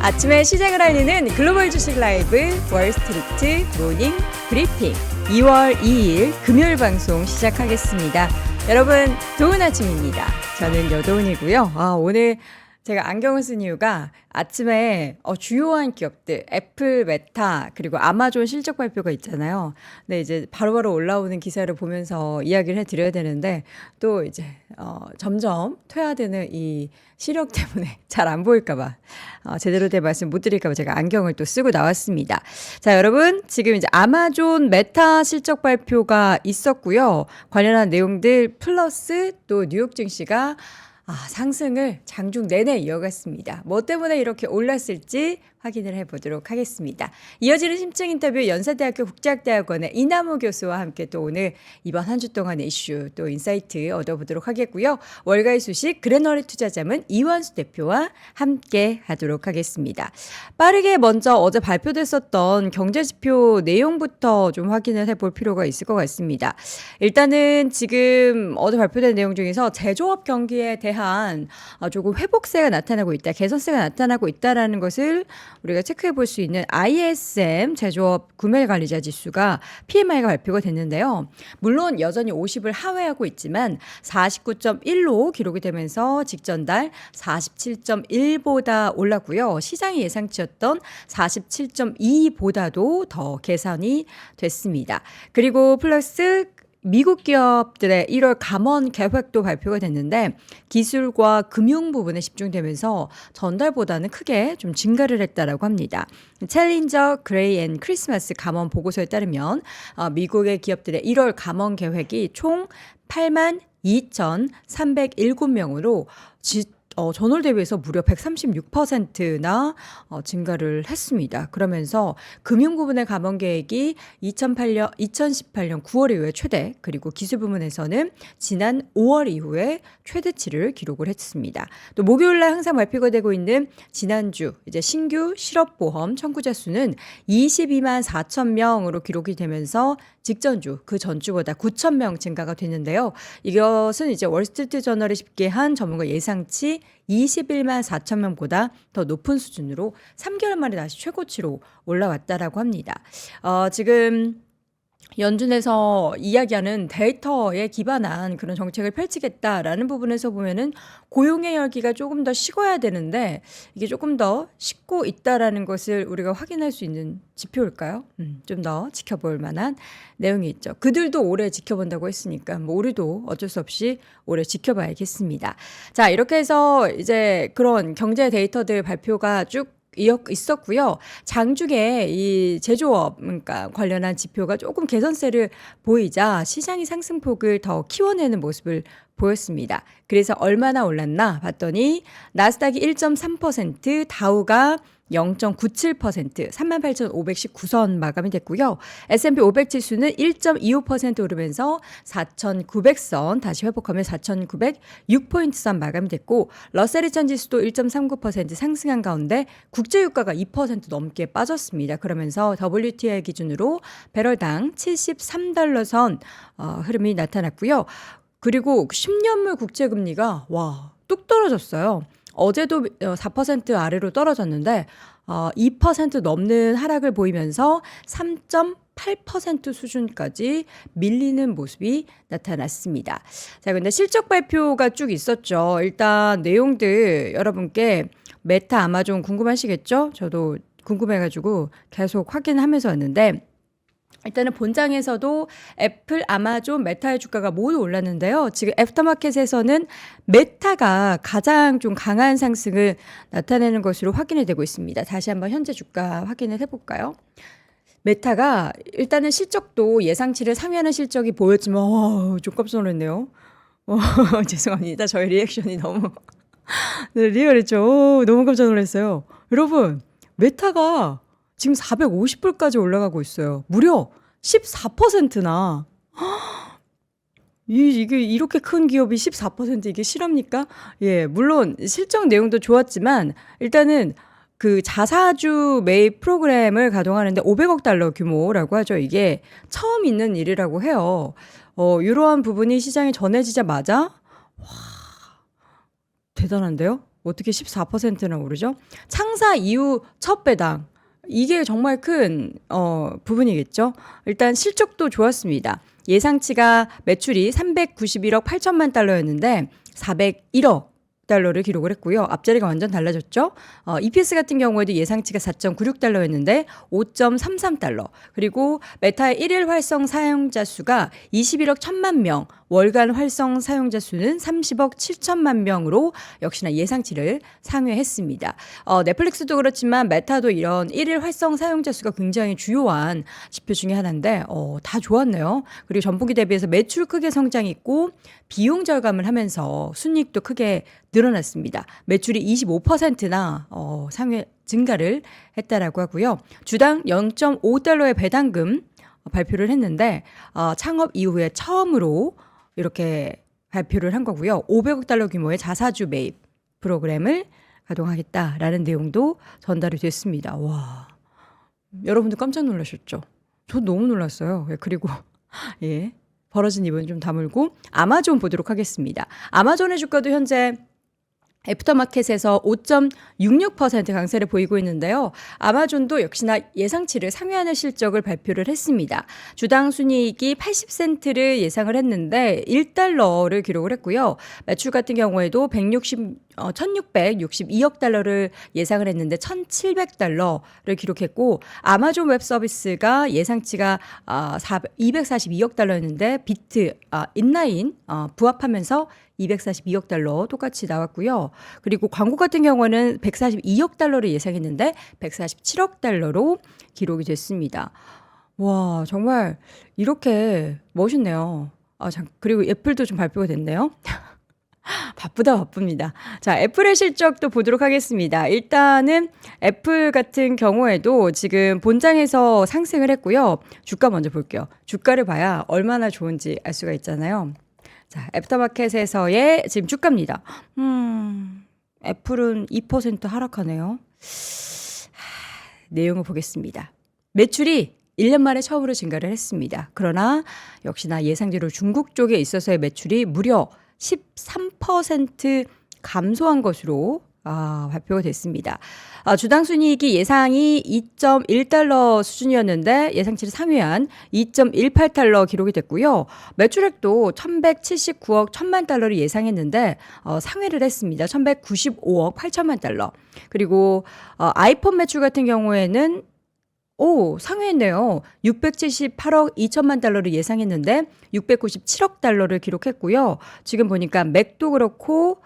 아침에 시작을 알리는 글로벌 주식 라이브 월스트리트 모닝 브리핑 2월 2일 금요일 방송 시작하겠습니다. 여러분 좋은 아침입니다. 저는 여도은이고요. 오늘 제가 안경을 쓴 이유가 아침에 주요한 기업들 애플, 메타 그리고 아마존 실적 발표가 있잖아요. 근데 이제 바로바로 올라오는 기사를 보면서 이야기를 해드려야 되는데 또 이제 점점 퇴화되는 이 시력 때문에 잘 안 보일까봐 제대로 된 말씀 못 드릴까봐 제가 안경을 또 쓰고 나왔습니다. 자, 여러분 지금 이제 아마존, 메타 실적 발표가 있었고요. 관련한 내용들 플러스 또 뉴욕 증시가 상승을 장중 내내 이어갔습니다. 뭐 때문에 이렇게 올랐을지 확인을 해보도록 하겠습니다. 이어지는 심층 인터뷰 연세대학교 국제학대학원의 이남우 교수와 함께 또 오늘 이번 한 주 동안의 이슈 또 인사이트 얻어보도록 하겠고요. 월가의 소식 그레너리 투자자문 이완수 대표와 함께 하도록 하겠습니다. 빠르게 먼저 어제 발표됐었던 경제지표 내용부터 좀 확인을 해볼 필요가 있을 것 같습니다. 일단은 지금 어제 발표된 내용 중에서 제조업 경기에 대한 조금 회복세가 나타나고 있다, 개선세가 나타나고 있다라는 것을 우리가 체크해 볼 수 있는 ISM 제조업 구매관리자 지수가 PMI가 발표가 됐는데요. 물론 여전히 50을 하회하고 있지만 49.1로 기록이 되면서 직전달 47.1보다 올랐고요. 시장이 예상치였던 47.2보다도 더 개선이 됐습니다. 그리고 플러스 미국 기업들의 1월 감원 계획도 발표가 됐는데 기술과 금융 부분에 집중되면서 전달보다는 크게 좀 증가를 했다라고 합니다. 챌린저 그레이 앤 크리스마스 감원 보고서에 따르면 미국의 기업들의 1월 감원 계획이 총 82,307명으로 전월 대비해서 무려 136%나 증가를 했습니다. 그러면서 금융 부분의 감원 계획이 2018년 9월 이후에 최대, 그리고 기술 부문에서는 지난 5월 이후에 최대치를 기록을 했습니다. 또 목요일 날 항상 발표가 되고 있는 지난주 이제 신규 실업보험 청구자 수는 22만 4천 명으로 기록이 되면서 직전주 그 전주보다 9천 명 증가가 됐는데요. 이것은 이제 월스트리트 저널이 집계한 전문가 예상치 21만 4천 명보다 더 높은 수준으로 3개월 만에 다시 최고치로 올라왔다라고 합니다. 지금 연준에서 이야기하는 데이터에 기반한 그런 정책을 펼치겠다라는 부분에서 보면은 고용의 열기가 조금 더 식어야 되는데 이게 조금 더 식고 있다라는 것을 우리가 확인할 수 있는 지표일까요? 좀 더 지켜볼 만한 내용이 있죠. 그들도 오래 지켜본다고 했으니까 뭐 우리도 어쩔 수 없이 오래 지켜봐야겠습니다. 자, 이렇게 해서 이제 그런 경제 데이터들 발표가 쭉 있었고요. 장중에 이 제조업 그러니까 관련한 지표가 조금 개선세를 보이자 시장이 상승폭을 더 키워내는 모습을 보였습니다. 그래서 얼마나 올랐나 봤더니 나스닥이 1.3%, 다우가 0.97%, 38,519선 마감이 됐고요. S&P 500 지수는 1.25% 오르면서 4,900선 다시 회복하며 4,906포인트선 마감이 됐고 러셀 2000 지수도 1.39% 상승한 가운데 국제유가가 2% 넘게 빠졌습니다. 그러면서 WTI 기준으로 배럴당 73달러 흐름이 나타났고요. 그리고 10년물 국제금리가 뚝 떨어졌어요. 어제도 4% 아래로 떨어졌는데 2% 넘는 하락을 보이면서 3.8% 수준까지 밀리는 모습이 나타났습니다. 자, 근데 실적 발표가 쭉 있었죠. 일단 내용들 여러분께 메타, 아마존 궁금하시겠죠? 저도 궁금해가지고 계속 확인하면서 왔는데 일단은 본장에서도 애플, 아마존, 메타의 주가가 모두 올랐는데요. 지금 애프터마켓에서는 메타가 가장 좀 강한 상승을 나타내는 것으로 확인이 되고 있습니다. 다시 한번 현재 주가 확인을 해볼까요? 메타가 일단은 실적도 예상치를 상회하는 실적이 보였지만 좀 깜짝 놀랐네요. 죄송합니다. 저의 리액션이 너무 리얼했죠. 너무 깜짝 놀랐어요. 여러분, 메타가 지금 450불까지 올라가고 있어요. 무려 14%나. 이게 이렇게 큰 기업이 14% 이게 실합니까? 예, 물론 실적 내용도 좋았지만 일단은 그 자사주 매입 프로그램을 가동하는데 500억 달러 규모라고 하죠. 이게 처음 있는 일이라고 해요. 이러한 부분이 시장에 전해지자마자 대단한데요? 어떻게 14%나 오르죠? 창사 이후 첫 배당. 이게 정말 큰 부분이겠죠. 일단 실적도 좋았습니다. 예상치가 매출이 391억 8천만 달러였는데 401억 달러를 기록을 했고요. 앞자리가 완전 달라졌죠. EPS 같은 경우에도 예상치가 4.96달러였는데 5.33달러. 그리고 메타의 1일 활성 사용자 수가 21억 1천만 명, 월간 활성 사용자 수는 30억 7천만 명으로 역시나 예상치를 상회했습니다. 넷플릭스도 그렇지만 메타도 이런 1일 활성 사용자 수가 굉장히 주요한 지표 중에 하나인데 다 좋았네요. 그리고 전분기 대비해서 매출 크게 성장했고 비용 절감을 하면서 순이익도 크게 늘어났습니다. 매출이 25%나 상회 증가를 했다라고 하고요. 주당 0.5달러의 배당금 발표를 했는데 창업 이후에 처음으로 이렇게 발표를 한 거고요. 500억 달러 규모의 자사주 매입 프로그램을 가동하겠다라는 내용도 전달이 됐습니다. 와, 여러분들 깜짝 놀라셨죠? 저 너무 놀랐어요. 그리고 예, 벌어진 입은 좀 다물고 아마존 보도록 하겠습니다. 아마존의 주가도 현재 애프터마켓에서 5.66% 강세를 보이고 있는데요. 아마존도 역시나 예상치를 상회하는 실적을 발표를 했습니다. 주당 순이익이 80센트를 예상을 했는데 1달러를 기록을 했고요. 매출 같은 경우에도 1662억 달러를 예상을 했는데 1700달러를 기록했고 아마존 웹 서비스가 예상치가 242억 달러였는데 인라인 부합하면서 242억 달러 똑같이 나왔고요. 그리고 광고 같은 경우는 142억 달러를 예상했는데 147억 달러로 기록이 됐습니다. 와, 정말 이렇게 멋있네요. 그리고 애플도 좀 발표가 됐네요. 바쁩니다. 자, 애플의 실적도 보도록 하겠습니다. 일단은 애플 같은 경우에도 지금 본장에서 상승을 했고요. 주가 먼저 볼게요. 주가를 봐야 얼마나 좋은지 알 수가 있잖아요. 자, 애프터마켓에서의 지금 주가입니다. 애플은 2% 하락하네요. 내용을 보겠습니다. 매출이 1년 만에 처음으로 증가를 했습니다. 그러나 역시나 예상대로 중국 쪽에 있어서의 매출이 무려 13% 감소한 것으로 발표가 됐습니다. 주당 순이익이 예상이 2.1달러 수준이었는데 예상치를 상회한 2.18달러 기록이 됐고요. 매출액도 1179억 1천만 달러를 예상했는데 상회를 했습니다. 1195억 8천만 달러. 그리고 아이폰 매출 같은 경우에는 상회했네요. 678억 2천만 달러를 예상했는데 697억 달러를 기록했고요. 지금 보니까 맥도 그렇고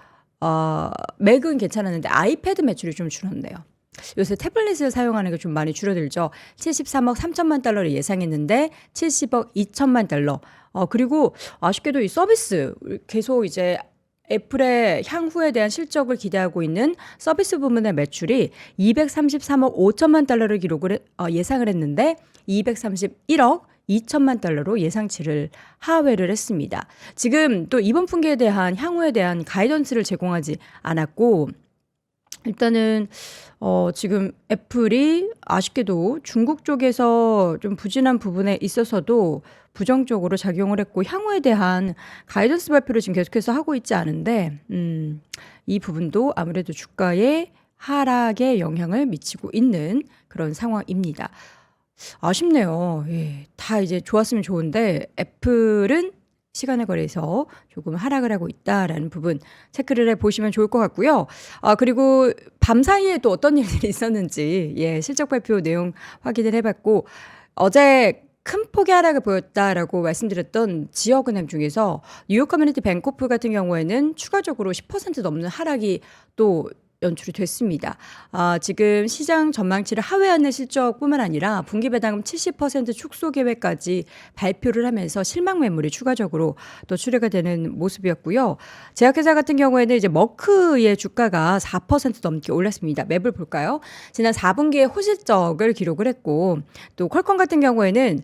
맥은 괜찮았는데 아이패드 매출이 좀 줄었네요. 요새 태블릿을 사용하는 게 좀 많이 줄어들죠. 73억 3천만 달러를 예상했는데 70억 2천만 달러. 그리고 아쉽게도 이 서비스 계속 이제 애플의 향후에 대한 실적을 기대하고 있는 서비스 부문의 매출이 233억 5천만 달러를 예상을 했는데 231억 2천만 달러로 예상치를 하회를 했습니다. 지금 또 이번 분기에 대한 향후에 대한 가이던스를 제공하지 않았고 일단은 지금 애플이 아쉽게도 중국 쪽에서 좀 부진한 부분에 있어서도 부정적으로 작용을 했고 향후에 대한 가이던스 발표를 지금 계속해서 하고 있지 않은데 이 부분도 아무래도 주가에 하락에 영향을 미치고 있는 그런 상황입니다. 아쉽네요. 예, 다 이제 좋았으면 좋은데 애플은 시간에 걸려서 조금 하락을 하고 있다라는 부분 체크를 해보시면 좋을 것 같고요. 그리고 밤사이에 또 어떤 일들이 있었는지 실적 발표 내용 확인을 해봤고 어제 큰 폭의 하락을 보였다라고 말씀드렸던 지역은행 중에서 뉴욕 커뮤니티 뱅코프 같은 경우에는 추가적으로 10% 넘는 하락이 또 연출이 됐습니다. 지금 시장 전망치를 하회하는 실적뿐만 아니라 분기 배당금 70% 축소 계획까지 발표를 하면서 실망 매물이 추가적으로 또 출회가 되는 모습이었고요. 제약회사 같은 경우에는 이제 머크의 주가가 4% 넘게 올랐습니다. 맵을 볼까요? 지난 4분기에 호실적을 기록을 했고 또 퀄컴 같은 경우에는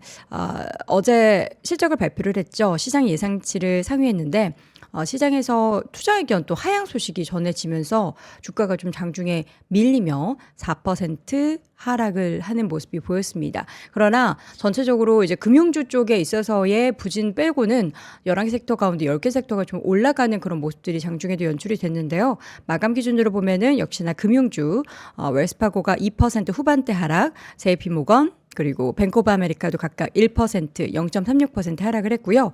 어제 실적을 발표를 했죠. 시장 예상치를 상회했는데 시장에서 투자 의견 또 하향 소식이 전해지면서 주가가 좀 장중에 밀리며 4% 하락을 하는 모습이 보였습니다. 그러나 전체적으로 이제 금융주 쪽에 있어서의 부진 빼고는 11개 섹터 가운데 10개 섹터가 좀 올라가는 그런 모습들이 장중에도 연출이 됐는데요. 마감 기준으로 보면은 역시나 금융주 웰스파고가 2% 후반대 하락, JP모건 그리고 뱅크 오브 아메리카도 각각 1%, 0.36% 하락을 했고요.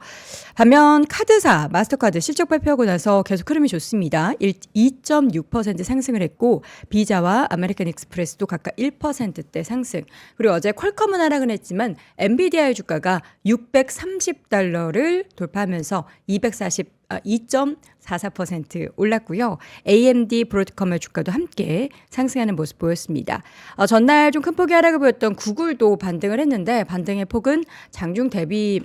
반면 카드사, 마스터카드 실적 발표하고 나서 계속 흐름이 좋습니다. 2.6% 상승을 했고 비자와 아메리칸 익스프레스도 각각 1%대 상승. 그리고 어제 퀄컴은 하락은 했지만 엔비디아의 주가가 $630를 돌파하면서 2.44% 올랐고요. AMD, 브로드컴의 주가도 함께 상승하는 모습 보였습니다. 전날 좀 큰 폭의 하락을 보였던 구글도 반등을 했는데 반등의 폭은 장중 대비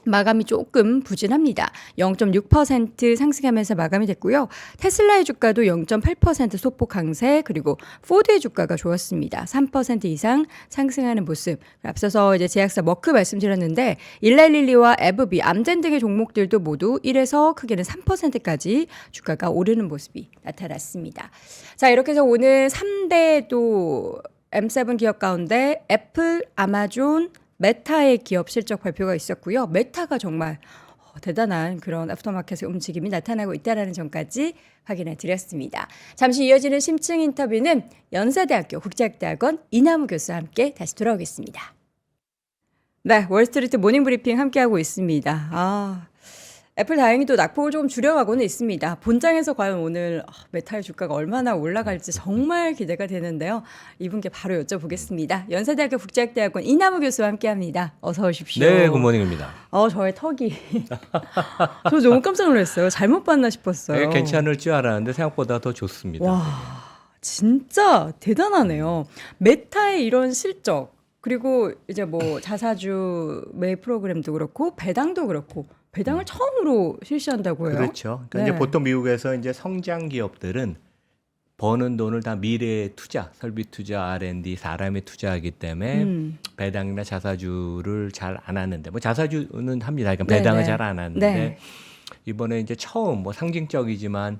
마감이 조금 부진합니다. 0.6% 상승하면서 마감이 됐고요. 테슬라의 주가도 0.8% 소폭 강세, 그리고 포드의 주가가 좋았습니다. 3% 이상 상승하는 모습. 앞서서 이제 제약사 머크 말씀드렸는데 일라일릴리와 에브비, 암젠 등의 종목들도 모두 1에서 크게는 3%까지 주가가 오르는 모습이 나타났습니다. 자, 이렇게 해서 오늘 3대 또 M7 기업 가운데 애플, 아마존, 메타의 기업 실적 발표가 있었고요. 메타가 정말 대단한 그런 애프터마켓의 움직임이 나타나고 있다는 점까지 확인해 드렸습니다. 잠시 이어지는 심층 인터뷰는 연세대학교 국제학대학원 이남우 교수와 함께 다시 돌아오겠습니다. 네, 월스트리트 모닝브리핑 함께하고 있습니다. 애플 다행히 또 낙폭을 조금 줄여가고는 있습니다. 본장에서 과연 오늘 메타의 주가가 얼마나 올라갈지 정말 기대가 되는데요. 이분께 바로 여쭤보겠습니다. 연세대학교 국제학대학원 이남우 교수와 함께합니다. 어서 오십시오. 네, 굿모닝입니다. 저의 턱이 저 너무 깜짝 놀랐어요. 잘못 봤나 싶었어요. 네, 괜찮을 줄 알았는데 생각보다 더 좋습니다. 와, 진짜 대단하네요. 메타의 이런 실적 그리고 이제 뭐 자사주 매입 프로그램도 그렇고 배당도 그렇고 배당을 처음으로 실시한다고 해요. 그렇죠. 그러니까 네. 이제 보통 미국에서 이제 성장 기업들은 버는 돈을 다 미래 투자, 설비 투자, R&D, 사람에 투자하기 때문에 배당이나 자사주를 잘 안 하는데 뭐 자사주는 합니다. 그러니까 배당을 잘 안 하는데 네. 이번에 이제 처음 뭐 상징적이지만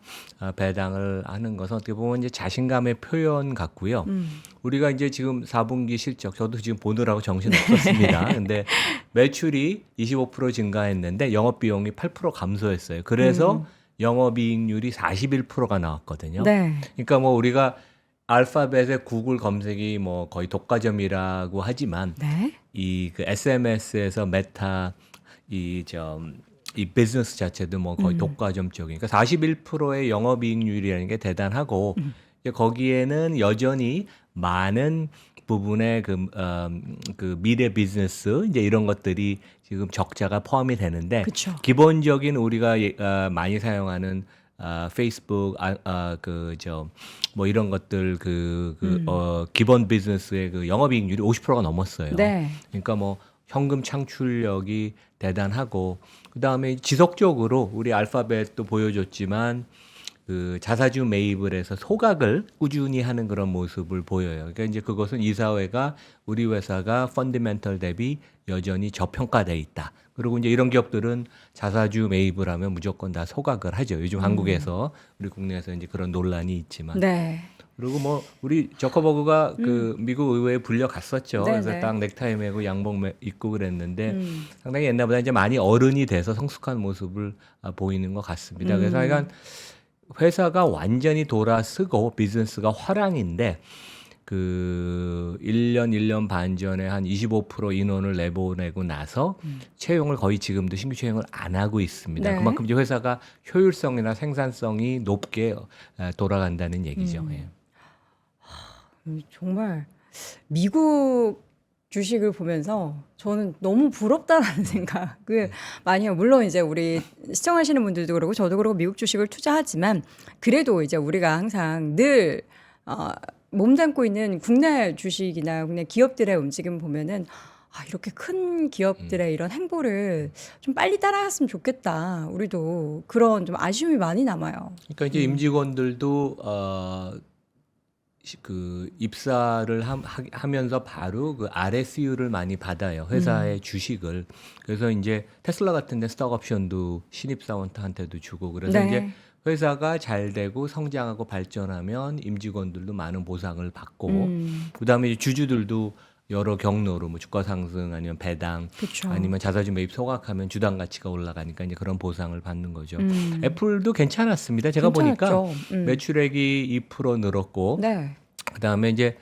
배당을 하는 것은 어떻게 보면 이제 자신감의 표현 같고요. 우리가 이제 지금 4분기 실적 저도 지금 보느라고 정신 없었습니다. 근데 매출이 25% 증가했는데 영업 비용이 8% 감소했어요. 그래서 영업이익률이 41%가 나왔거든요. 네. 그러니까 뭐 우리가 알파벳의 구글 검색이 뭐 거의 독과점이라고 하지만 네. 이 그 SMS에서 메타 이 비즈니스 자체도 뭐 거의 독과점 쪽이니까 41%의 영업이익률이라는 게 대단하고 이제 거기에는 여전히 많은 부분의 그 미래 비즈니스 이제 이런 것들이 지금 적자가 포함이 되는데 그쵸. 기본적인 우리가 많이 사용하는 페이스북 뭐 이런 것들 기본 비즈니스의 그 영업이익률이 50%가 넘었어요. 네. 그러니까 뭐 현금 창출력이 대단하고 그다음에 지속적으로 우리 알파벳도 보여줬지만 그 자사주 매입을 해서 소각을 꾸준히 하는 그런 모습을 보여요. 그러니까 이제 그것은 이 사회가 우리 회사가 펀더멘털 대비 여전히 저평가돼 있다. 그리고 이제 이런 기업들은 자사주 매입을 하면 무조건 다 소각을 하죠. 요즘 한국에서 우리 국내에서 이제 그런 논란이 있지만. 네. 그리고 뭐 우리 저커버그가 그 미국 의회에 불려갔었죠. 네네. 그래서 딱 넥타이 매고 양복 입고 그랬는데 상당히 옛날보다 이제 많이 어른이 돼서 성숙한 모습을 보이는 것 같습니다. 그래서 하여간 회사가 완전히 돌아서고 비즈니스가 화랑인데 그 1년 반 전에 한 25% 인원을 내보내고 나서 채용을 거의 지금도 신규 채용을 안 하고 있습니다. 네. 그만큼 이제 회사가 효율성이나 생산성이 높게 돌아간다는 얘기죠. 예. 정말 미국 주식을 보면서 저는 너무 부럽다라는 생각을 많이 해요. 물론 이제 우리 시청하시는 분들도 그렇고 저도 그렇고 미국 주식을 투자하지만 그래도 이제 우리가 항상 늘 몸담고 있는 국내 주식이나 국내 기업들의 움직임 보면은 이렇게 큰 기업들의 이런 행보를 좀 빨리 따라갔으면 좋겠다. 우리도 그런 좀 아쉬움이 많이 남아요. 그러니까 이제 임직원들도 그 입사를 하면서 바로 그 RSU를 많이 받아요. 회사의 주식을. 그래서 이제 테슬라 같은 데 스톡 옵션도 신입사원한테도 주고 그래서 네. 이제 회사가 잘 되고 성장하고 발전하면 임직원들도 많은 보상을 받고 그다음에 이제 주주들도 여러 경로로 뭐 주가 상승 아니면 배당 그쵸. 아니면 자사주 매입 소각하면 주당 가치가 올라가니까 이제 그런 보상을 받는 거죠. 애플도 괜찮았습니다. 제가 보니까 괜찮았죠. 매출액이 2% 늘었고 네. 그다음에 이제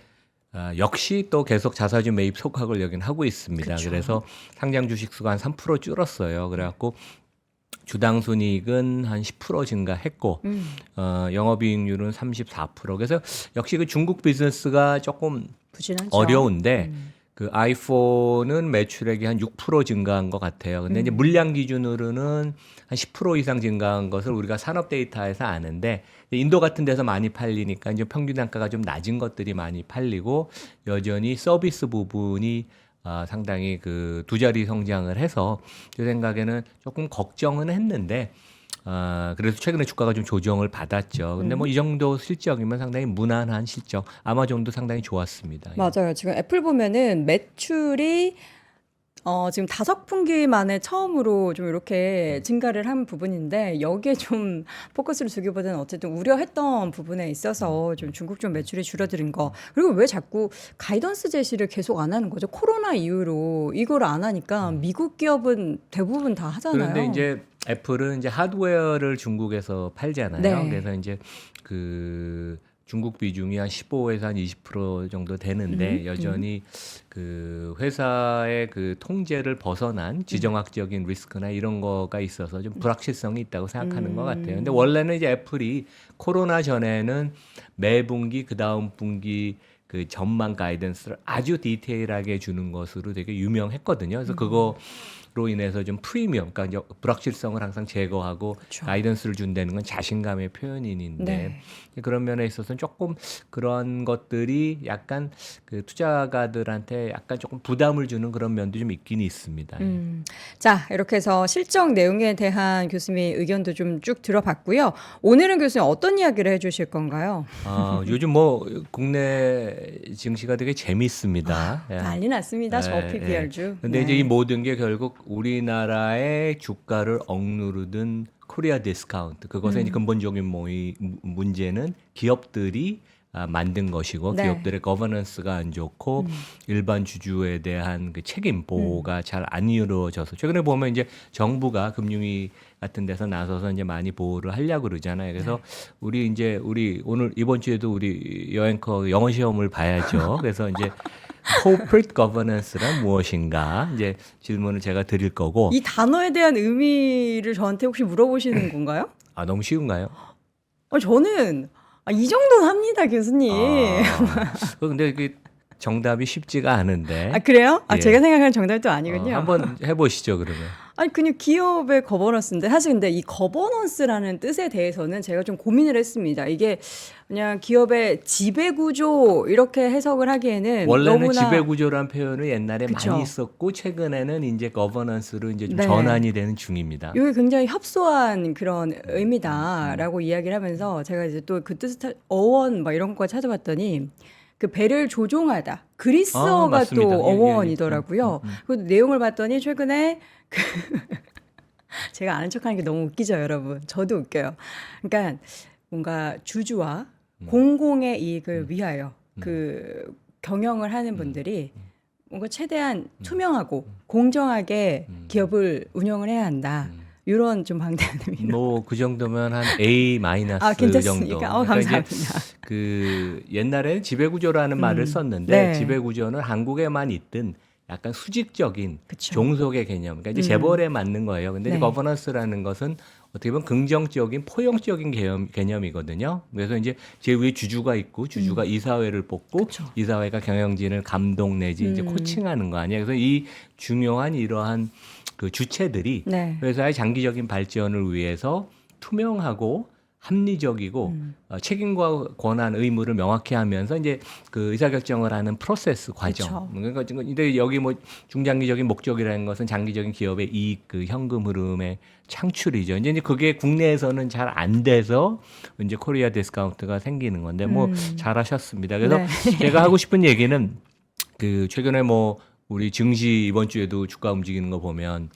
역시 또 계속 자사주 매입 소각을 여긴 하고 있습니다. 그쵸. 그래서 상장 주식 수가 한 3% 줄었어요. 그래갖고 주당 순이익은 한 10% 증가했고 영업이익률은 34%. 그래서 역시 그 중국 비즈니스가 조금 부진하죠. 어려운데 그 아이폰은 매출액이 한 6% 증가한 것 같아요. 근데 이제 물량 기준으로는 한 10% 이상 증가한 것을 우리가 산업 데이터에서 아는데 인도 같은 데서 많이 팔리니까 이제 평균 단가가 좀 낮은 것들이 많이 팔리고 여전히 서비스 부분이 상당히 그 두 자리 성장을 해서 제 생각에는 조금 걱정은 했는데 그래서 최근에 주가가 좀 조정을 받았죠. 근데 뭐 이 정도 실적이면 상당히 무난한 실적. 아마존도 상당히 좋았습니다. 맞아요. 지금 애플 보면은 매출이 지금 5분기 만에 처음으로 좀 이렇게 증가를 한 부분인데 여기에 좀 포커스를 두기보다는 어쨌든 우려했던 부분에 있어서 좀 중국 좀 매출이 줄어드는 거. 그리고 왜 자꾸 가이던스 제시를 계속 안 하는 거죠? 코로나 이후로 이걸 안 하니까 미국 기업은 대부분 다 하잖아요. 그런데 이제 애플은 이제 하드웨어를 중국에서 팔잖아요. 네. 그래서 이제 그 중국 비중이 한 15에서 한 20% 정도 되는데 여전히 그 회사의 그 통제를 벗어난 지정학적인 리스크나 이런 거가 있어서 좀 불확실성이 있다고 생각하는 것 같아요. 근데 원래는 이제 애플이 코로나 전에는 매 분기 그 다음 분기 그 전망 가이던스를 아주 디테일하게 주는 것으로 되게 유명했거든요. 그래서 그거로 인해서 좀 프리미엄, 그러니까 이제 불확실성을 항상 제거하고 그쵸. 가이던스를 준다는 건 자신감의 표현인데 네. 그런 면에 있어서는 조금 그런 것들이 약간 그 투자가들한테 약간 조금 부담을 주는 그런 면도 좀 있긴 있습니다. 자, 이렇게 해서 실적 내용에 대한 교수님의 의견도 좀 쭉 들어봤고요. 오늘은 교수님 어떤 이야기를 해주실 건가요? 요즘 뭐 국내 증시가 되게 재밌습니다. 예. 난리 났습니다. 저 예, PBR주. 근데 이제 이 모든 게 결국 우리나라의 주가를 억누르던 코리아 디스카운트. 그것의 이제 근본적인 문제는 기업들이 만든 것이고 네. 기업들의 거버넌스가 안 좋고 일반 주주에 대한 그 책임 보호가 잘 안 이루어져서 최근에 보면 이제 정부가 금융위 같은 데서 나서서 이제 많이 보호를 하려고 그러잖아요. 그래서 우리 오늘 이번 주에도 우리 여앵커 영어 시험을 봐야죠. 그래서 이제 corporate governance란 무엇인가 이제 질문을 제가 드릴 거고 이 단어에 대한 의미를 저한테 혹시 물어보시는 건가요? 너무 쉬운가요? 저는 이 정도는 합니다, 교수님. 근데 그 정답이 쉽지가 않은데. 그래요? 예. 제가 생각하는 정답이 또 아니군요. 한번 해보시죠 그러면. 아니 그냥 기업의 거버넌스인데 사실 근데 이 거버넌스라는 뜻에 대해서는 제가 좀 고민을 했습니다. 이게 그냥 기업의 지배 구조 이렇게 해석을 하기에는 원래는 너무나 지배 구조란 표현을 옛날에 그쵸. 많이 있었고 최근에는 이제 거버넌스로 이제 좀 네. 전환이 되는 중입니다. 이게 굉장히 협소한 그런 의미다라고 이야기를 하면서 제가 이제 또 그 뜻을 어원 막 이런 거 찾아봤더니 그 배를 조종하다 그리스어가 맞습니다. 또 예, 예, 예. 어원이더라고요. 그 내용을 봤더니 최근에 제가 아는 척하는 게 너무 웃기죠, 여러분. 저도 웃겨요. 그러니까 뭔가 주주와 공공의 이익을 위하여 그 경영을 하는 분들이 뭔가 최대한 투명하고 공정하게 기업을 운영을 해야 한다. 이런 좀 방대한 의미로. 뭐 그 정도면 한 A 마이너스 괜찮습니까? 정도. 감사합니다. 이제 그 옛날에는 지배 구조라는 말을 썼는데 네. 지배 구조는 한국에만 있던 약간 수직적인 그쵸. 종속의 개념. 그러니까 이제 재벌에 맞는 거예요. 근데 네. 이제 거버넌스라는 것은 어떻게 보면 긍정적인 포용적인 개념이거든요. 그래서 이제 제 위에 주주가 있고 주주가 이사회를 뽑고 그쵸. 이사회가 경영진을 감독 내지 이제 코칭하는 거 아니에요. 그래서 이 중요한 이러한 그 주체들이 네. 회사의 장기적인 발전을 위해서 투명하고 합리적이고 책임과 권한 의무를 명확히 하면서 이제 그 의사결정을 하는 프로세스 과정. 그쵸. 그러니까 근데 여기 뭐 중장기적인 목적이라는 것은 장기적인 기업의 이익, 그 현금 흐름의 창출이죠. 이제 그게 국내에서는 잘 안 돼서 이제 코리아 디스카운트가 생기는 건데 뭐 잘하셨습니다. 그래서 네. 제가 하고 싶은 얘기는 그 최근에 뭐 우리 증시 이번 주에도 주가 움직이는 거 보면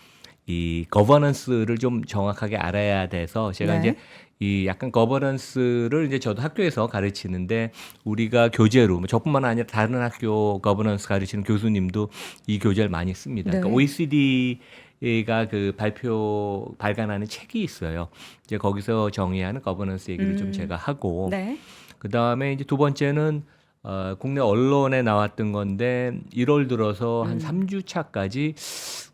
이 거버넌스를 좀 정확하게 알아야 돼서 제가 네. 이제 이 약간 거버넌스를 이제 저도 학교에서 가르치는데 우리가 교재로 뭐 저뿐만 아니라 다른 학교 거버넌스 가르치는 교수님도 이 교재를 많이 씁니다. 네. 그러니까 OECD가 그 발간하는 책이 있어요. 이제 거기서 정의하는 거버넌스 얘기를 좀 제가 하고 네. 그 다음에 이제 두 번째는 국내 언론에 나왔던 건데 1월 들어서 한 3주 차까지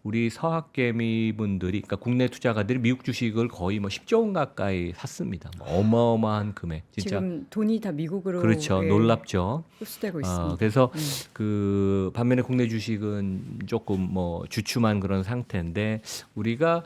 우리 서학개미 분들이 그러니까 국내 투자가들이 미국 주식을 거의 뭐 10조 원 가까이 샀습니다. 뭐 어마어마한 금액. 진짜 지금 돈이 다 미국으로 그렇죠. 예, 놀랍죠. 흡수되고 있습니다. 그래서 그 반면에 국내 주식은 조금 뭐 주춤한 그런 상태인데 우리가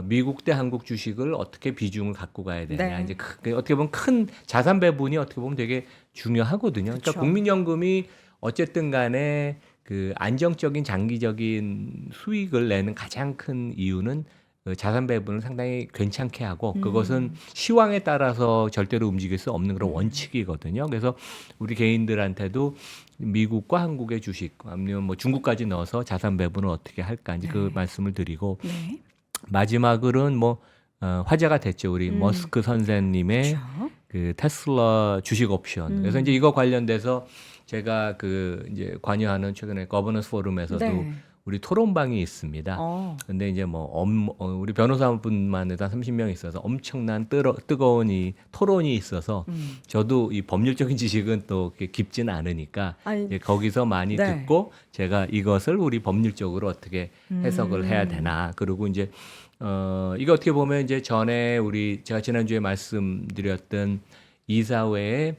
미국 대 한국 주식을 어떻게 비중을 갖고 가야 되냐. 네. 이제 어떻게 보면 큰 자산 배분이 어떻게 보면 되게 중요하거든요. 그러니까 그쵸. 국민연금이 어쨌든 간에 그 안정적인 장기적인 수익을 내는 가장 큰 이유는 그 자산 배분을 상당히 괜찮게 하고 그것은 시황에 따라서 절대로 움직일 수 없는 그런 원칙이거든요. 그래서 우리 개인들한테도 미국과 한국의 주식 아니면 뭐 중국까지 넣어서 자산 배분을 어떻게 할까 이제 그 말씀을 드리고 네. 마지막으로는 뭐 화제가 됐죠. 우리 머스크 선생님의 그렇죠. 그 테슬라 주식 옵션. 그래서 이제 이거 관련돼서 제가 그 이제 관여하는 최근에 거버넌스 포럼에서도 네. 우리 토론방이 있습니다. 근데 이제 뭐 우리 변호사분만 해도 한 30명 있어서 엄청난 뜨거운 이 토론이 있어서 저도 이 법률적인 지식은 또 그렇게 깊지는 않으니까 아니, 이제 거기서 많이 네. 듣고 제가 이것을 우리 법률적으로 어떻게 해석을 해야 되나 그리고 이제 이거 어떻게 보면 이제 전에 제가 지난주에 말씀드렸던 이사회의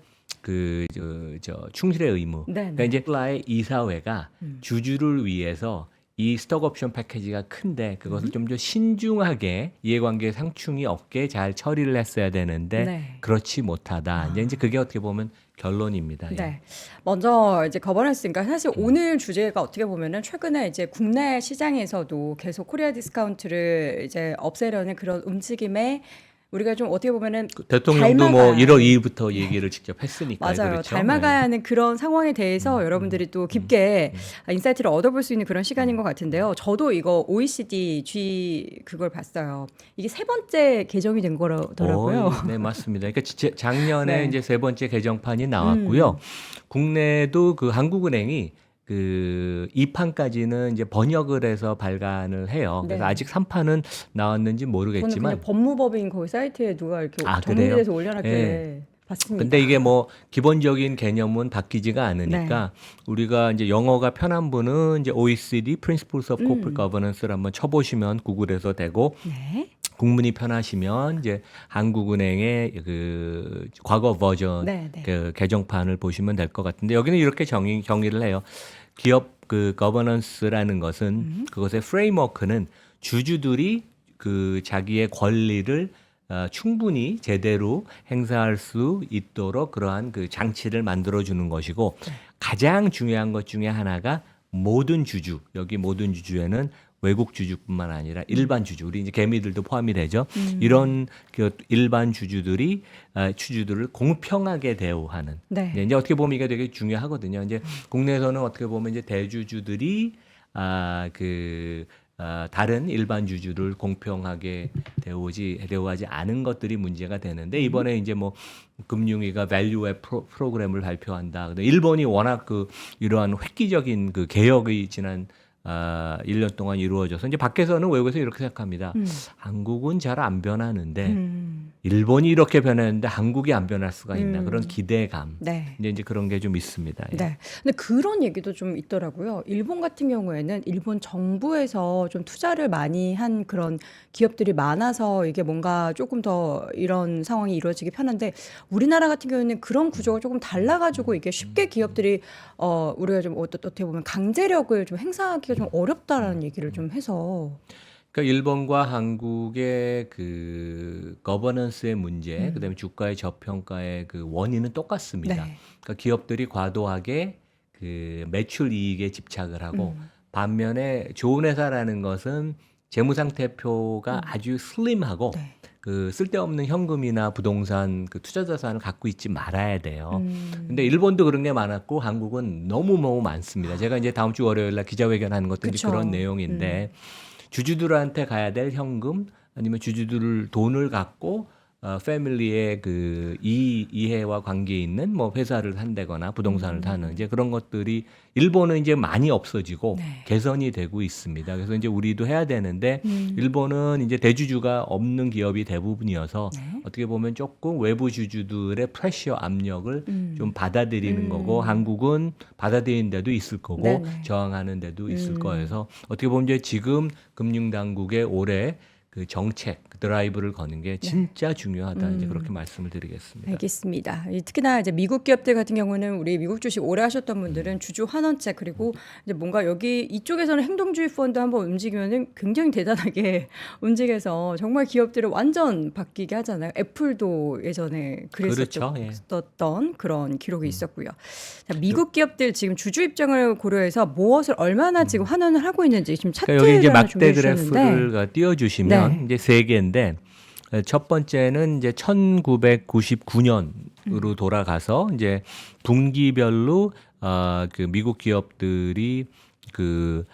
저 충실의 의무. 네, 그러니까 네. 이제 테슬라의 이사회가 주주를 위해서 이 스톡 옵션 패키지가 큰데 그것을 좀 더 신중하게 이해관계 상충이 없게 잘 처리를 했어야 되는데 네. 그렇지 못하다. 이제 그게 어떻게 보면 결론입니다. 예. 네. 먼저 이제 거버넌스니까 사실 오늘 주제가 어떻게 보면은 최근에 이제 국내 시장에서도 계속 코리아 디스카운트를 이제 없애려는 그런 움직임에 우리가 좀 어떻게 보면은 대통령도 뭐 닮아가야 1월 2일부터 얘기를 직접 했으니까 맞아요. 그렇죠. 닮아가야 하는 그런 상황에 대해서 여러분들이 또 깊게 인사이트를 얻어볼 수 있는 그런 시간인 것 같은데요. 저도 이거 OECD G 그걸 봤어요. 이게 세 번째 개정이 된 거더라고요. 네, 맞습니다. 그러니까 작년에 네. 이제 세 번째 개정판이 나왔고요. 국내도 그 한국은행이 그 2판까지는 이제 번역을 해서 발간을 해요. 그래서 네. 아직 3판은 나왔는지 저는 모르겠지만 그냥 법무법인 거기 사이트에 누가 이렇게 아, 정리돼서 그래요? 올려놨길래 봤습니다. 근데 이게 뭐 기본적인 개념은 바뀌지가 않으니까 우리가 이제 영어가 편한 분은 이제 OECD Principles of Corporate Governance를 한번 쳐보시면 구글에서 되고 네. 국문이 편하시면 이제 한국은행의 그 과거 버전 네, 네. 그 개정판을 보시면 될 것 같은데 여기는 이렇게 정의를 해요. 기업 그 거버넌스라는 것은 그것의 프레임워크는 주주들이 그 자기의 권리를 충분히 제대로 행사할 수 있도록 그러한 그 장치를 만들어 주는 것이고 가장 중요한 것 중에 하나가 모든 주주 여기 모든 주주에는 외국 주주뿐만 아니라 일반 주주 우리 이제 개미들도 포함이 되죠. 이런 그 일반 주주들을 공평하게 대우하는. 네. 이제 어떻게 보면 이게 되게 중요하거든요. 이제 국내에서는 어떻게 보면 이제 대주주들이 다른 일반 주주를 공평하게 대우하지 않은 것들이 문제가 되는데 이번에 이제 뭐 금융위가 밸류앱 프로그램을 발표한다. 근데 일본이 워낙 이러한 획기적인 그 개혁이 지난 1년 동안 이루어져서 이제 밖에서는 외국에서 이렇게 생각합니다. 한국은 잘 안 변하는데 일본이 이렇게 변했는데 한국이 안 변할 수가 있나 그런 기대감. 네. 이제 그런 게 좀 있습니다. 예. 네. 근데 그런 얘기도 좀 있더라고요. 일본 같은 경우에는 일본 정부에서 좀 투자를 많이 한 그런 기업들이 많아서 이게 뭔가 조금 더 이런 상황이 이루어지기 편한데 우리나라 같은 경우에는 그런 구조가 조금 달라가지고 이게 쉽게 기업들이 우리가 좀 어떻게 보면 강제력을 좀 행사하기가 좀 어렵다라는 얘기를 좀 해서 그러니까 일본과 한국의 그 거버넌스의 문제, 그다음에 주가의 저평가의 그 원인은 똑같습니다. 네. 그러니까 기업들이 과도하게 그 매출 이익에 집착을 하고 반면에 좋은 회사라는 것은 재무상태표가 아주 슬림하고 네. 그 쓸데없는 현금이나 부동산 그 투자 자산을 갖고 있지 말아야 돼요. 음. 근데 일본도 그런 게 많았고 한국은 너무너무 많습니다. 제가 이제 다음 주 월요일 날 기자회견 하는 것도 이제 그쵸. 그런 내용인데 주주들한테 가야 될 현금 아니면 주주들 돈을 갖고 패밀리의 그 이해와 관계 있는 뭐 회사를 산다거나 부동산을 사는 이제 그런 것들이 일본은 이제 많이 없어지고 네. 개선이 되고 있습니다. 그래서 이제 우리도 해야 되는데 일본은 이제 대주주가 없는 기업이 대부분이어서 네. 어떻게 보면 조금 외부 주주들의 프레셔 압력을 좀 받아들이는 거고 한국은 받아들이는 데도 있을 거고 네네. 저항하는 데도 있을 거여서 어떻게 보면 이제 지금 금융당국의 올해 그 정책, 그 드라이브를 거는 게 진짜 중요하다. 이제 그렇게 말씀을 드리겠습니다. 알겠습니다. 특히나 이제 미국 기업들 같은 경우는 우리 미국 주식 오래 하셨던 분들은 주주 환원책 그리고 이제 뭔가 여기 이쪽에서는 행동주의 펀드 한번 움직이면은 굉장히 대단하게 움직여서 정말 기업들을 완전 바뀌게 하잖아요. 애플도 예전에 그렇죠. 예. 그랬었던 그런 기록이 있었고요. 자, 미국 기업들 지금 주주 입장을 고려해서 무엇을 얼마나 지금 환원을 하고 있는지 지금 그러니까 여기 이제 차트를 하나 막대 준비해 주셨는데 그래프를 띄워주시면 네. 이제 세 개인데 첫 번째는 이제 1999년으로 돌아가서 이제 분기별로 그 미국 기업들이 그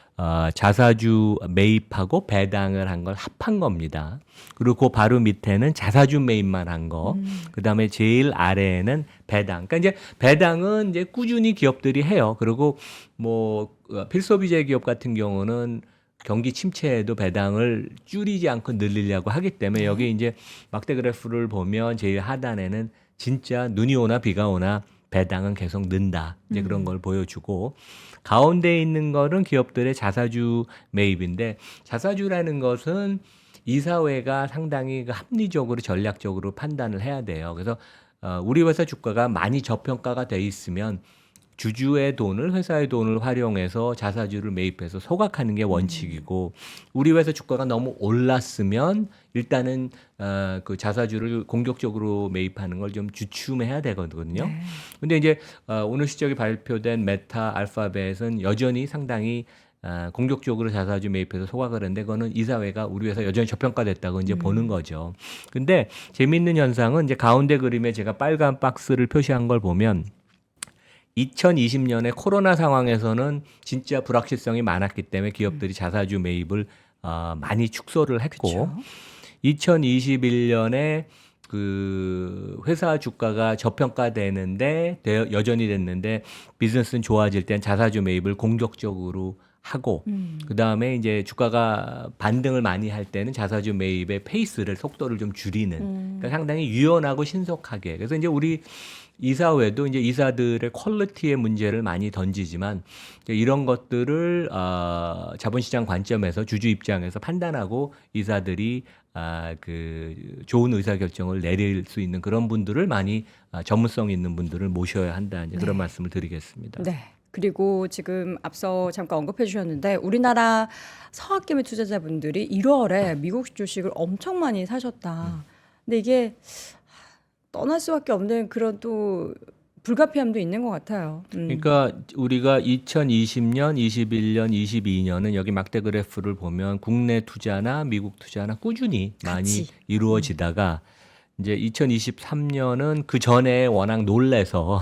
자사주 매입하고 배당을 한 걸 합한 겁니다. 그리고 그 바로 밑에는 자사주 매입만 한 거. 그다음에 제일 아래에는 배당. 그러니까 이제 배당은 이제 꾸준히 기업들이 해요. 그리고 뭐 필소비재 기업 같은 경우는 경기 침체에도 배당을 줄이지 않고 늘리려고 하기 때문에 여기 이제 막대 그래프를 보면 제일 하단에는 진짜 눈이 오나 비가 오나 배당은 계속 는다. 이제 그런 걸 보여주고 가운데 있는 거는 기업들의 자사주 매입인데 자사주라는 것은 이사회가 상당히 그 합리적으로 전략적으로 판단을 해야 돼요. 그래서 우리 회사 주가가 많이 저평가가 돼 있으면 주주의 돈을 회사의 돈을 활용해서 자사주를 매입해서 소각하는 게 원칙이고 우리 회사 주가가 너무 올랐으면 일단은 그 자사주를 공격적으로 매입하는 걸 좀 주춤해야 되거든요. 네. 근데 이제 오늘 실적이 발표된 메타 알파벳은 여전히 상당히 공격적으로 자사주 매입해서 소각을 했는데 그거는 이사회가 우리 회사 여전히 저평가됐다고 이제 보는 거죠. 근데 재미있는 현상은 이제 가운데 그림에 제가 빨간 박스를 표시한 걸 보면 2020년에 코로나 상황에서는 진짜 불확실성이 많았기 때문에 기업들이 자사주 매입을 많이 축소를 했고 그쵸. 2021년에 그 회사 주가가 저평가되는데 여전히 됐는데 비즈니스는 좋아질 땐 자사주 매입을 공격적으로 하고 그다음에 이제 주가가 반등을 많이 할 때는 자사주 매입의 페이스를 속도를 좀 줄이는 그러니까 상당히 유연하고 신속하게 그래서 이제 우리 이사회도 이제 이사들의 퀄리티의 문제를 많이 던지지만 이런 것들을 자본시장 관점에서 주주 입장에서 판단하고 이사들이 그 좋은 의사결정을 내릴 수 있는 그런 분들을 많이 전문성 있는 분들을 모셔야 한다 이제 그런 말씀을 드리겠습니다. 네. 그리고 지금 앞서 잠깐 언급해 주셨는데 우리나라 서학개미 투자자분들이 1월에 미국 주식을 엄청 많이 사셨다. 근데 이게 떠날 수밖에 없는 그런 또 불가피함도 있는 것 같아요. 그러니까 우리가 2020년, 21년, 22년은 여기 막대 그래프를 보면 국내 투자나 미국 투자나 꾸준히 많이 같이. 이루어지다가 이제 2023년은 그 전에 워낙 놀래서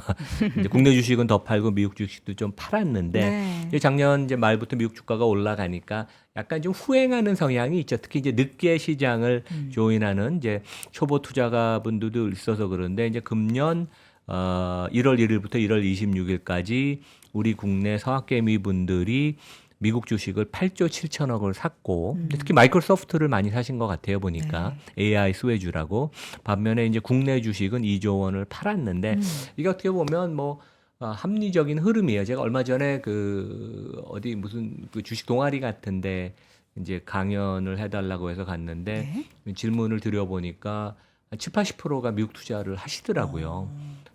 이제 국내 주식은 더 팔고 미국 주식도 좀 팔았는데 네. 이제 작년 이제 말부터 미국 주가가 올라가니까 약간 좀 후행하는 성향이 있죠. 특히 이제 늦게 시장을 조인하는 이제 초보 투자가분들도 있어서 그런데 이제 금년 1월 1일부터 1월 26일까지 우리 국내 서학개미 분들이 미국 주식을 8조 7천억을 샀고 특히 마이크로소프트를 많이 사신 것 같아요 보니까 AI 수혜주라고 반면에 이제 국내 주식은 2조 원을 팔았는데 이게 어떻게 보면 뭐 합리적인 흐름이에요. 제가 얼마 전에 그 어디 무슨 그 주식 동아리 같은데 이제 강연을 해달라고 해서 갔는데 질문을 드려보니까 70~80%가 미국 투자를 하시더라고요.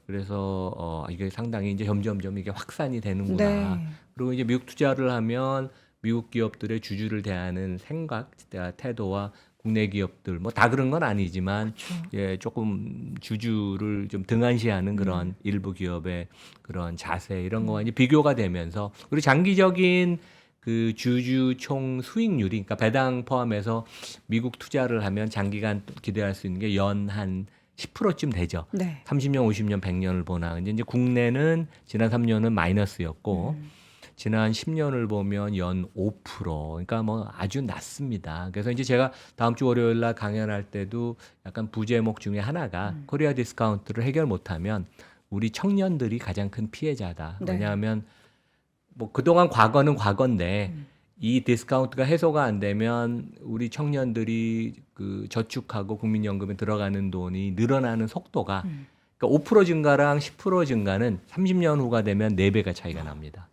그래서 이게 상당히 이제 점점점 이게 확산이 되는구나. 네. 그리고 이제 미국 투자를 하면 미국 기업들의 주주를 대하는 생각, 태도와 국내 기업들 뭐 다 그런 건 아니지만 예, 조금 주주를 좀 등한시하는 그런 일부 기업의 그런 자세 이런 거와 이제 비교가 되면서 그리고 장기적인 그 주주 총 수익률이 그러니까 배당 포함해서 미국 투자를 하면 장기간 기대할 수 있는 게 연 한 10%쯤 되죠. 네. 30년, 50년, 100년을 보나. 근데 이제 국내는 지난 3년은 마이너스였고 지난 10년을 보면 연 5%. 그러니까 뭐 아주 낮습니다. 그래서 이제 제가 다음 주 월요일 날 강연할 때도 약간 부제목 중에 하나가 코리아 디스카운트를 해결 못하면 우리 청년들이 가장 큰 피해자다. 네. 왜냐하면 뭐 그동안 과거는 과거인데 이 디스카운트가 해소가 안 되면 우리 청년들이 그 저축하고 국민연금에 들어가는 돈이 늘어나는 속도가 그러니까 5% 증가랑 10% 증가는 30년 후가 되면 4배가 차이가 납니다.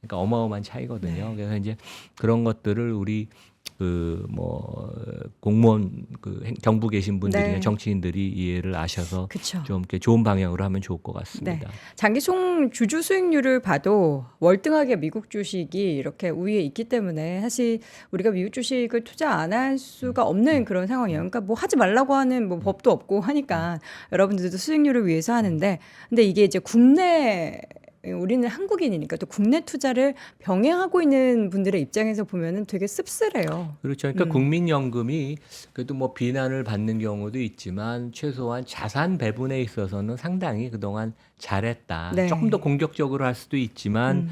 그러니까 어마어마한 차이거든요. 네. 그래서 이제 그런 것들을 우리 그 뭐 공무원 그 정부 계신 분들이나 네. 정치인들이 이해를 아셔서 그쵸. 좀 이렇게 좋은 방향으로 하면 좋을 것 네. 같습니다. 장기 총 주주 수익률을 봐도 월등하게 미국 주식이 이렇게 우위에 있기 때문에 사실 우리가 미국 주식을 투자 안 할 수가 없는 그런 상황이에요. 그러니까 뭐 하지 말라고 하는 뭐 법도 없고 하니까 여러분들도 수익률을 위해서 하는데 근데 이게 이제 국내 우리는 한국인이니까 또 국내 투자를 병행하고 있는 분들의 입장에서 보면은 되게 씁쓸해요. 그렇죠. 그러니까 국민연금이 그래도 뭐 비난을 받는 경우도 있지만 최소한 자산 배분에 있어서는 상당히 그동안 잘했다. 네. 조금 더 공격적으로 할 수도 있지만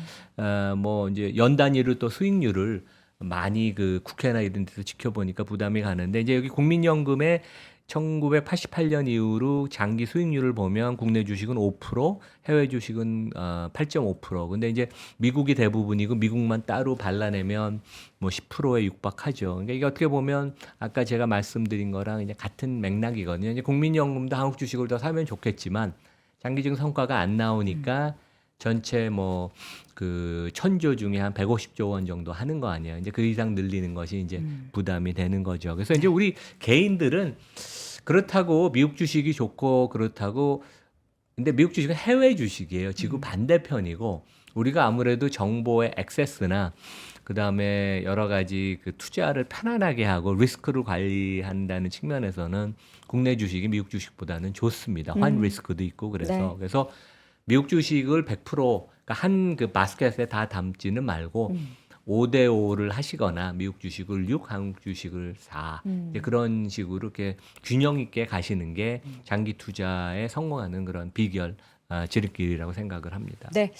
뭐 이제 연 단위로 또 수익률을 많이 그 국회나 이런 데서 지켜보니까 부담이 가는데 이제 여기 국민연금의 1988년 이후로 장기 수익률을 보면 국내 주식은 5%, 해외 주식은 8.5%. 근데 이제 미국이 대부분이고 미국만 따로 발라내면 뭐 10%에 육박하죠. 그러니까 이게 어떻게 보면 아까 제가 말씀드린 거랑 이제 같은 맥락이거든요. 이제 국민연금도 한국 주식을 더 사면 좋겠지만 장기적인 성과가 안 나오니까 전체 뭐 그 1,000조 중에 한 150조 원 정도 하는 거 아니에요. 이제 그 이상 늘리는 것이 이제 부담이 되는 거죠. 그래서 이제 우리 개인들은 그렇다고 미국 주식이 좋고 그렇다고 근데 미국 주식은 해외 주식이에요. 지구 반대편이고 우리가 아무래도 정보의 액세스나 그다음에 여러 가지 그 투자를 편안하게 하고 리스크를 관리한다는 측면에서는 국내 주식이 미국 주식보다는 좋습니다. 환 리스크도 있고 그래서 네. 그래서 미국 주식을 100% 그러니까 한 그 바스켓에 다 담지는 말고 5대 5를 하시거나 미국 주식을 6, 한국 주식을 4 이제 그런 식으로 이렇게 균형 있게 가시는 게 장기 투자에 성공하는 그런 비결 지름길이라고 생각을 합니다. 네,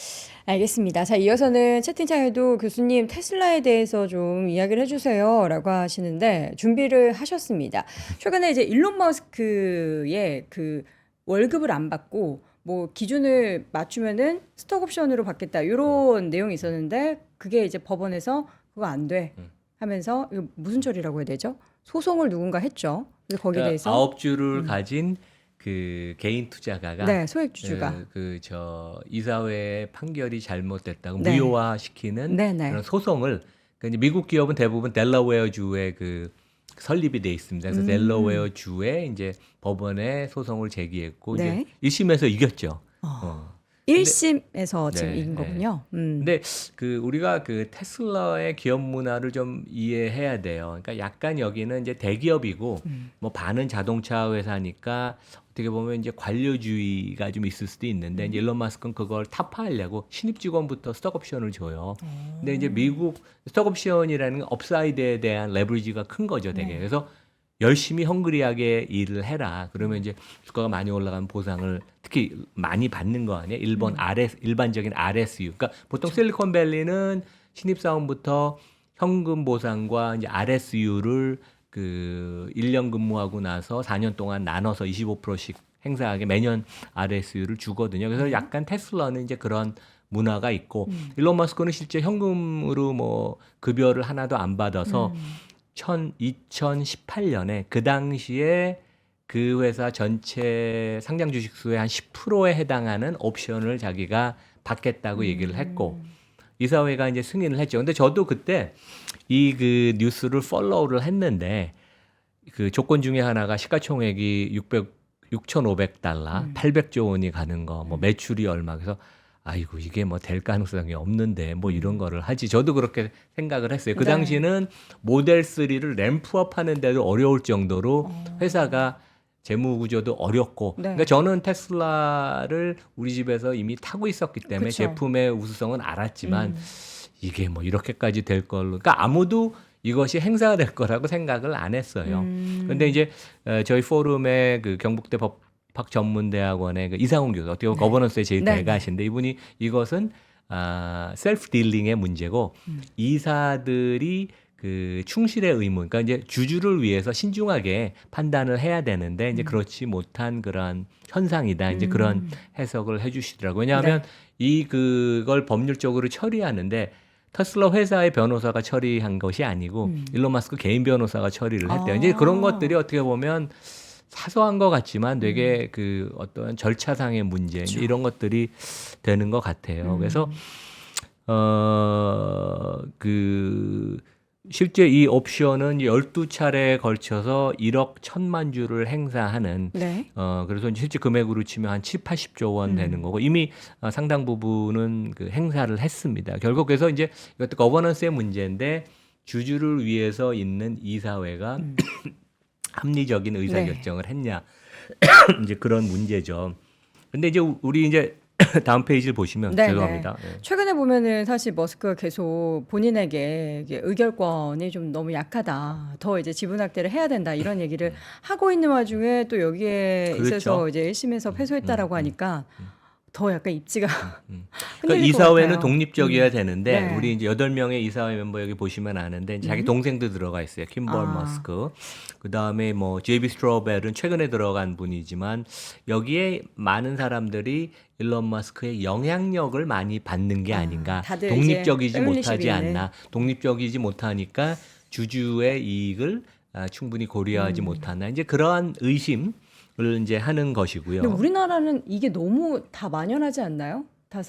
알겠습니다. 자, 이어서는 채팅창에도 교수님 테슬라에 대해서 좀 이야기를 해주세요라고 하시는데 준비를 하셨습니다. 최근에 이제 일론 머스크의 그 월급을 안 받고 뭐 기준을 맞추면은 스톡 옵션으로 받겠다 이런 내용이 있었는데 그게 이제 법원에서 그거 안 돼 하면서 이거 무슨 처리라고 해야 되죠? 소송을 누군가 했죠. 그래서 거기에 그러니까 대해서 9주를 가진 그 개인 투자가가 네, 소액 주주가 그 이사회의 판결이 잘못됐다고 네. 무효화시키는 네네. 그런 소송을 그러니까 이제 미국 기업은 대부분 델러웨어 주에 그 설립이 돼 있습니다. 그래서 델러웨어 주에 이제 법원에 소송을 제기했고 네. 이제 1심에서 이겼죠. 어. 1심에서 지금 네, 이긴 네. 거군요. 근데 그 우리가 그 테슬라의 기업 문화를 좀 이해해야 돼요. 그러니까 약간 여기는 이제 대기업이고 뭐 반은 자동차 회사니까 어떻게 보면 이제 관료주의가 좀 있을 수도 있는데 이제 일론 마스크는 그걸 타파하려고 신입 직원부터 스톡옵션을 줘요. 근데 이제 미국 스톡옵션이라는 건 업사이드에 대한 레버리지가 큰 거죠, 되게. 그래서 열심히 헝그리하게 일을 해라. 그러면 이제 주가가 많이 올라가면 보상을 특히 많이 받는 거 아니에요? 일반적인 RSU. 그러니까 보통 실리콘밸리는 신입사원부터 현금 보상과 이제 RSU를 그 1년 근무하고 나서 4년 동안 나눠서 25%씩 행사하게 매년 RSU를 주거든요. 그래서 약간 테슬라는 이제 그런 문화가 있고 일론 머스크는 실제 현금으로 뭐 급여를 하나도 안 받아서 2018년에 그 당시에 그 회사 전체 상장 주식 수의 한 10%에 해당하는 옵션을 자기가 받겠다고 얘기를 했고 이사회가 이제 승인을 했죠. 근데 저도 그때 이 그 뉴스를 팔로우를 했는데 그 조건 중에 하나가 시가총액이 6,500달러, 800조 원이 가는 거, 뭐 매출이 얼마. 그래서 아이고 이게 뭐 될 가능성이 없는데 뭐 이런 거를 하지. 저도 그렇게 생각을 했어요. 그 네. 당시는 모델 3를 램프업 하는데도 어려울 정도로 회사가 재무 구조도 어렵고. 네. 그러니까 저는 테슬라를 우리 집에서 이미 타고 있었기 때문에 그쵸. 제품의 우수성은 알았지만 이게 뭐 이렇게까지 될 걸로. 그러니까 아무도 이것이 행사가 될 거라고 생각을 안 했어요. 근데 이제 저희 포럼의 그 경북대 법학 전문대학원의 그 이상훈 교수, 어떻게 보면 거버넌스의 제일 네. 대가신데 이분이 이것은 셀프 딜링의 문제고 이사들이 그 충실의 의무, 그러니까 이제 주주를 위해서 신중하게 판단을 해야 되는데 이제 그렇지 못한 그러한 현상이다. 이제 그런 해석을 해주시더라고요. 왜냐하면 그걸 법률적으로 처리하는데 테슬라 회사의 변호사가 처리한 것이 아니고 일론 마스크 개인 변호사가 처리를 했대요. 이제 그런 것들이 어떻게 보면 사소한 것 같지만 되게 그 어떤 절차상의 문제 이제 이런 것들이 되는 것 같아요. 그래서 그 실제 이 옵션은 12차례에 걸쳐서 1억 1천만 주를 행사하는 네. 그래서 이제 실제 금액으로 치면 한 7, 80조 원 되는 거고 이미 상당 부분은 그 행사를 했습니다. 결국 그래서 이제 이것도 거버넌스의 문제인데 주주를 위해서 있는 이사회가 합리적인 의사결정을 했냐 이제 그런 문제죠. 근데 이제 우리 이제 다음 페이지를 보시면 네, 죄송합니다. 네. 최근에 보면은 사실 머스크가 계속 본인에게 이게 의결권이 좀 너무 약하다. 더 이제 지분 확대를 해야 된다. 이런 얘기를 하고 있는 와중에 또 여기에 그렇죠. 있어서 이제 1심에서 패소했다라고 하니까 더 약간 입지가 그러니까 흔들릴 것 이사회는 같아요. 독립적이어야 되는데 네. 우리 이제 8명의 이사회 멤버 여기 보시면 아는데 이제 자기 동생도 들어가 있어요. 킴벌 머스크. 그다음에 뭐 제이비 스트로벨은 최근에 들어간 분이지만 여기에 많은 사람들이 일론 머스크의 영향력을 많이 받는 게 아닌가. 다들 독립적이지 이제 못하지 패밀리십이 않나. 독립적이지 못하니까 주주의 이익을 충분히 고려하지 못하나. 이제 그러한 의심을 이제 하는 것이고요. 근데 우리나라는 이게 너무 다 만연하지 않나요? 다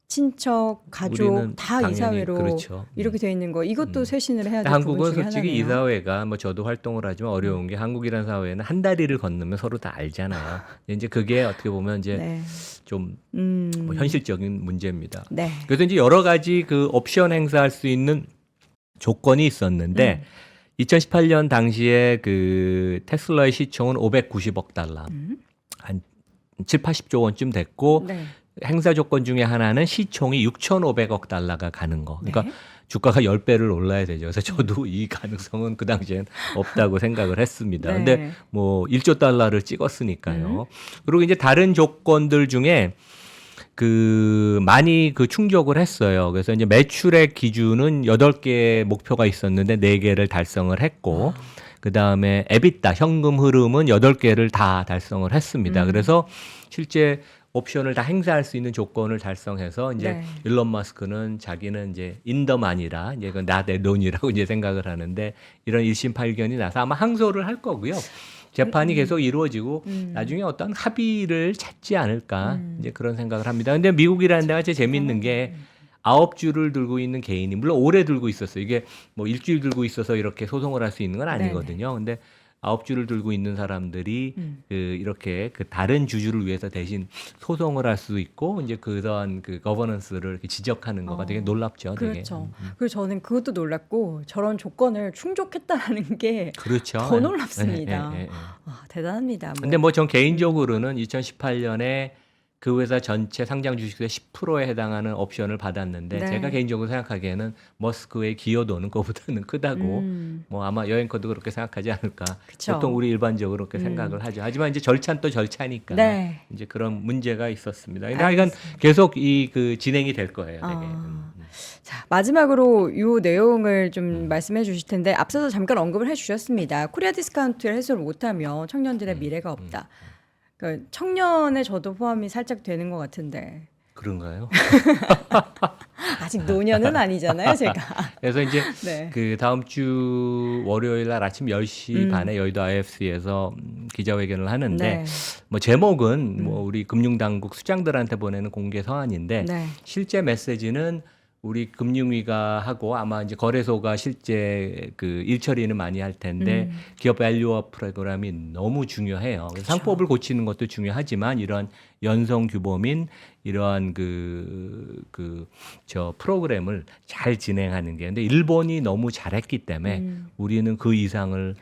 친척, 가족 우리는 다 당연히 이사회로 그렇죠. 이렇게 돼 있는 거. 이것도 쇄신을 해야 될 부분 한국은 중에 솔직히 하나네요. 이사회가 뭐 저도 활동을 하지만 어려운 게 한국이라는 사회는 한 다리를 건너면 서로 다 알잖아요. 이제 그게 어떻게 보면 이제 네. 좀 음. 뭐 현실적인 문제입니다. 네. 그래서 이제 여러 가지 그 옵션 행사할 수 있는 조건이 있었는데 2018년 당시에 그 테슬라의 시총은 590억 달러, 한 7, 80조 원쯤 됐고 네. 행사 조건 중에 하나는 시총이 6,500억 달러가 가는 거. 그러니까 네. 주가가 10배를 올라야 되죠. 그래서 저도 이 가능성은 그 당시엔 없다고 생각을 했습니다. 네. 근데 뭐 1조 달러를 찍었으니까요. 그리고 이제 다른 조건들 중에 그 많이 그 충족을 했어요. 그래서 이제 매출액 기준은 8개 목표가 있었는데 4개를 달성을 했고 그다음에 에비타 현금 흐름은 8개를 다 달성을 했습니다. 그래서 실제 옵션을 다 행사할 수 있는 조건을 달성해서 이제 네. 일론 머스크는 자기는 이제 인더만이라 이제 그 나 내 돈이라고 이제 생각을 하는데 이런 1심 판결이 나서 아마 항소를 할 거고요. 재판이 계속 이루어지고 나중에 어떤 합의를 찾지 않을까 이제 그런 생각을 합니다. 근데 미국이라는 데가 진짜 재밌는 게 9주를 들고 있는 개인이 물론 오래 들고 있었어요. 이게 뭐 일주일 들고 있어서 이렇게 소송을 할 수 있는 건 아니거든요. 근데 9주를 들고 있는 사람들이 그 이렇게 그 다른 주주를 위해서 대신 소송을 할 수 있고 이제 그런 그 거버넌스를 이렇게 지적하는 거가 되게 놀랍죠. 되게. 그렇죠. 그리고 저는 그것도 놀랐고 저런 조건을 충족했다는 게 그렇죠. 더 놀랍습니다. 예. 아, 대단합니다. 뭐. 근데 뭐 전 개인적으로는 2018년에 그 회사 전체 상장 주식의 10%에 해당하는 옵션을 받았는데 네. 제가 개인적으로 생각하기에는 머스크의 기여도는 그거보다는 크다고 뭐 아마 여행커도 그렇게 생각하지 않을까. 그쵸. 보통 우리 일반적으로 그렇게 생각을 하죠. 하지만 이제 절차는 또 절차니까 네. 이제 그런 문제가 있었습니다. 근데 하여간 계속 이 그 진행이 될 거예요. 되게. 자, 마지막으로 이 내용을 좀 말씀해 주실 텐데 앞서서 잠깐 언급을 해 주셨습니다. 코리아 디스카운트를 해소를 못하면 청년들의 미래가 없다. 그러니까 청년에 저도 포함이 살짝 되는 것 같은데 그런가요? 아직 노년은 아니잖아요, 제가. 그래서 이제 네. 그 다음 주 월요일 날 아침 10시 반에 여의도 IFC에서 기자회견을 하는데 네. 뭐 제목은 뭐 우리 금융당국 수장들한테 보내는 공개 서한인데 네. 실제 메시지는 우리 금융위가 하고 아마 이제 거래소가 실제 그 일처리는 많이 할 텐데 기업 밸류업 프로그램이 너무 중요해요. 그래서 상법을 고치는 것도 중요하지만 이런 연성 규범인 이러한 저 프로그램을 잘 진행하는 게 근데 일본이 너무 잘했기 때문에 우리는 그 이상을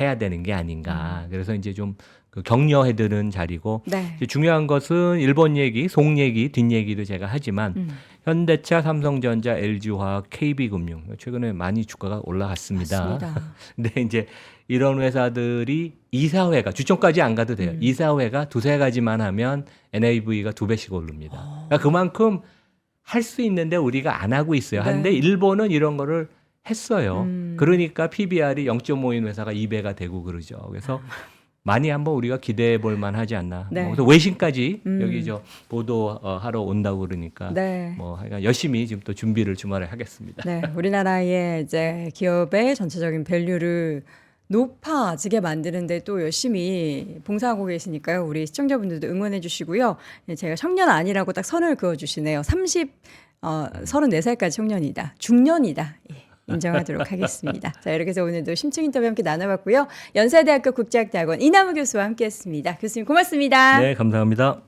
해야 되는 게 아닌가. 그래서 이제 좀 그 격려해드는 자리고 네. 이제 중요한 것은 일본 얘기, 속 얘기, 뒷 얘기도 제가 하지만 현대차, 삼성전자, LG화학, KB금융 최근에 많이 주가가 올라갔습니다. 맞습니다. 근데 이제 이런 회사들이 이사회가 주총까지 안 가도 돼요. 이사회가 두세 가지만 하면 NAV가 2배씩 오릅니다. 그러니까 그만큼 할 수 있는데 우리가 안 하고 있어요. 네. 근데 일본은 이런 거를 했어요. 그러니까 PBR이 0.5인 회사가 2배가 되고 그러죠. 그래서 많이 한번 우리가 기대해 볼 만하지 않나. 네. 그래서 외신까지 여기 저 보도 하러 온다고 그러니까 네. 뭐 하여간 열심히 지금 또 준비를 주말에 하겠습니다. 네, 우리나라의 이제 기업의 전체적인 밸류를 높아지게 만드는데 또 열심히 봉사하고 계시니까요. 우리 시청자분들도 응원해 주시고요. 예, 제가 청년 아니라고 딱 선을 그어 주시네요. 34살까지 청년이다. 중년이다. 예, 인정하도록 하겠습니다. 자, 이렇게 해서 오늘도 심층 인터뷰 함께 나눠봤고요. 연세대학교 국제학대학원 이남우 교수와 함께했습니다. 교수님 고맙습니다. 네, 감사합니다.